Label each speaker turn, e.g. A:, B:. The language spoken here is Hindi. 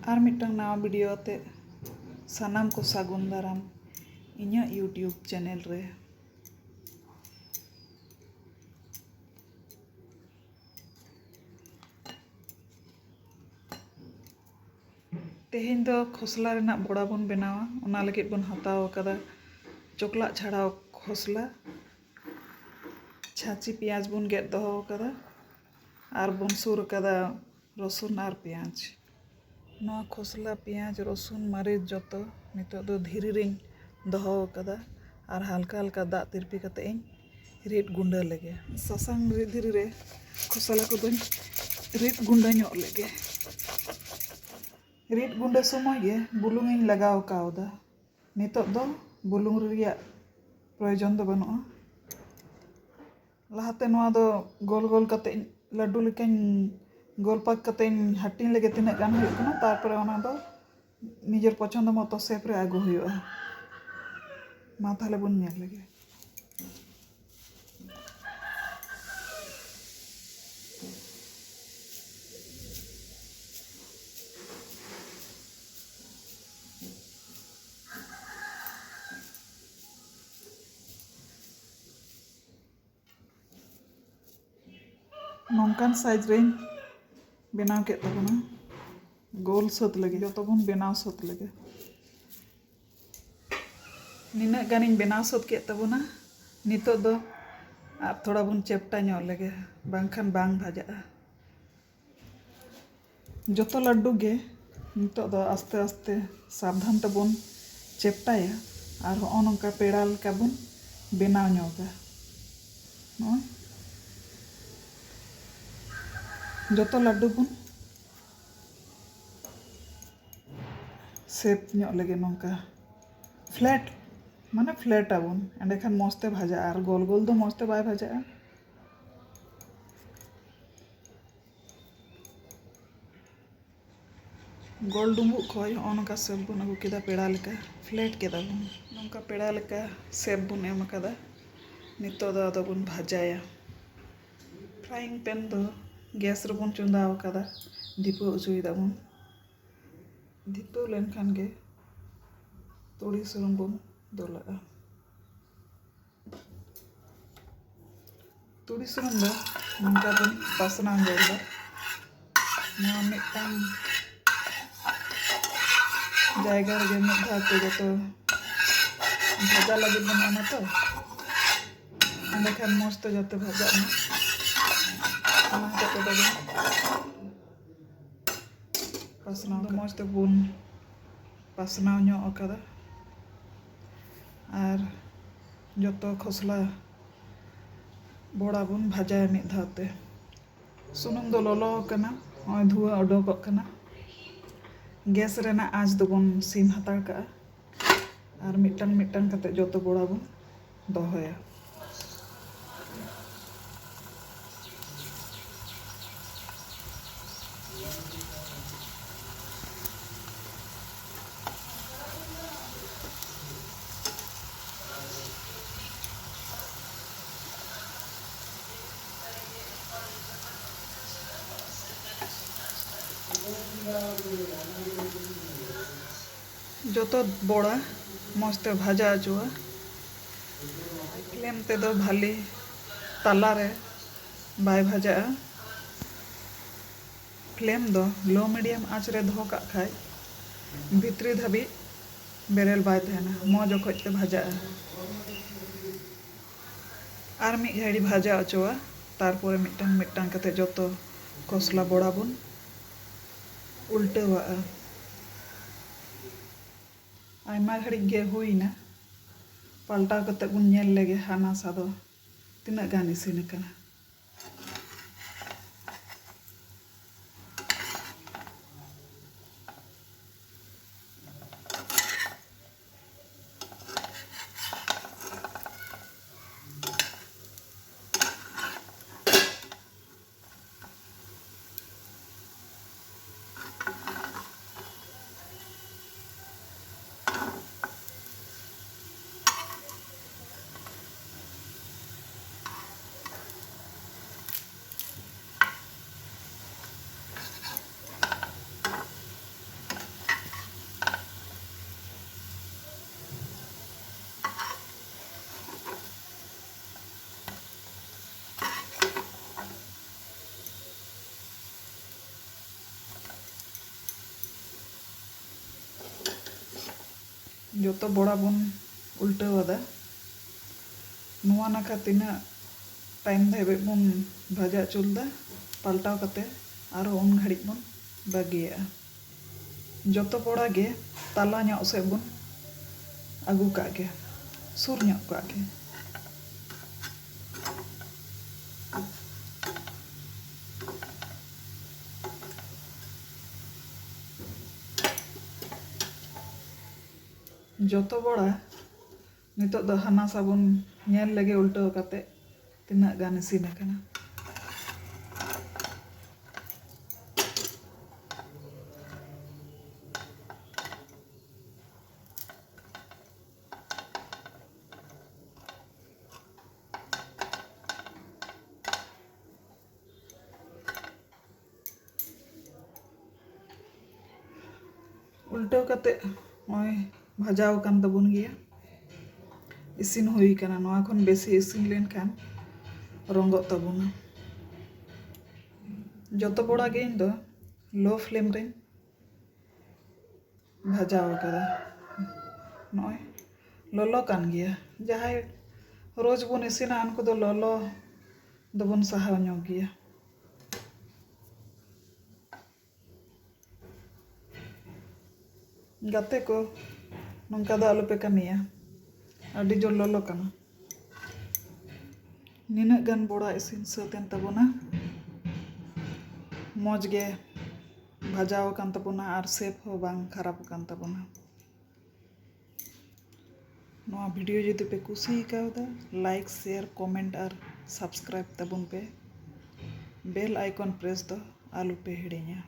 A: और मिट्टन नवा वीडियो ते सानाम को सागुन दाराम इन्या यूट्यूब चैनल रे। तेहें दो खोसला रेना बड़ा बन बनावा ओना लगे बन हताव कदा चोकला छाड़ाव खोसला छाची प्याज बन गेट दो कदा और बन सुर कदा रसुन और प्याज नवा खोसला प्याज रसुन मरीच जतो नितो दो धीरे रिन दहो कदा और हल्का हल्का दाग तिरपी कते इन रिट गुंडा लगे ससांग धीरे रे खोसला को दोन रिट गुंडा ᱧᱚᱜ लगे रिट गुंडा समय गे बुलुंग इन लगाव कावदा नितो दो बुलुंग रिया प्रयोजन दो बनुआ लहाते नवा दो गोल गोल कते लड्डू लेकिन गोल पाक कते हटिन लगे तिना गान हुई कना तारपरे ओना दो निजर पसंद मतो शेप रे आगु हुआ मा ताहले बन नेल लगे नौकान साइज रे बनाव के तबना गोल सत लगे जो तबन बनाव सत लगे निना गानिन बनाव सत के तबना नितो दो आप थोड़ा बन चेप्टा ᱧᱚᱜ लगे बांखान बांग भाजा जतो लड्डू गे नितो दो आस्ते आस्ते सावधान तबन चेप्टाया और हो नोंका पेड़ा लेका बन बनाव ᱧᱚᱜᱟ नो जतो लड्डू बन शेप ᱧᱚᱜ लगे नोंका फ्लैट माने फ्लैट आबन एंडे खान मस्ते भाजा और गोल गोल दो मस्ते बाय भाजा गोल डुंबु खोय नोंका शेप बन अगु केदा पेड़ा लेका फ्लैट केदा बन नोंका पेड़ा लेका शेप बन एम कदा नितो दो आदो बन भाजाया फ्राइंग पैन दो गैस रे बन चंदाव कदा दीपो उचुयदा बन दीपो लेन खान गे तोड़ी सुरम बन दोला तोड़ी सुरम दो नंका बन पासना गोला ना मिटान जायगा रे में धाते जतो भाजा लगे बनाना तो अंदे खान मस्त जतो भाजा ना ana kate do pasna do mos te bun pasna ᱧᱚᱜ akada ar joto khosla boda bun bhajaya mid dhawte sunum do lolo kana oy dhua odokok kana gas rena aaj do bun sim hatar ka ar mittan kate joto boda bun dohoya जतो बड़ा मस्ते भाजा आजुआ फ्लेम ते दो भाली ताला रे बाय भाजा फ्लेम दो लो मीडियम आँच रे दो का खाय भितरी धाबी बेरेल बाय तहना मो जखोज ते भाजा और मिट घड़ी भाजा अचोआ तारपरे मिट्टान कते जतो खोसला बड़ा बन उल्टावा आयमा घड़ी गे हुईना पलटा कते बन नेल लेगे हाना सादो तिना गान इसिन कना जोतो बड़ा बन उल्टावादा नुआ नाका तीना टाइम धाबे बन भाजा चुलदा पलटाव कते आरो उन घड़ी बन बागिया जोतो बड़ा गे ताला ᱧᱚᱜ से बन आगू कागे सुर ᱧᱚᱜ कागे जोतो बड़ा नितो द हना साबुन ñेल लगे उल्टाव कते तिना गान इसिन आकना उल्टाव कते ओय भाजाव कान तबुन गिया इसिन हुई काना नोआ खन बेसी इसिन लेन खान रंगो तबुना जोतो बड़ा गे इन दो लो फ्लेम रे भाजाव कदा नोय लोलो कान गिया जहाय रोज बन इसिना अनको दो लोलो दबन सहाव ᱧᱚᱜ गिया गाते को नंका दा आलोपे कमिया अडी जो लोलो काना निना गान बड़ा इसिन सतेन तबना मौज गे भाजाव कान तबना आर सेफ हो बांग खराब कान तबना नोआ वीडियो जदि पे कुसी कावदा लाइक शेयर कमेंट और सब्सक्राइब तबन पे बेल आइकन प्रेस दो आलू पे हिड़िया।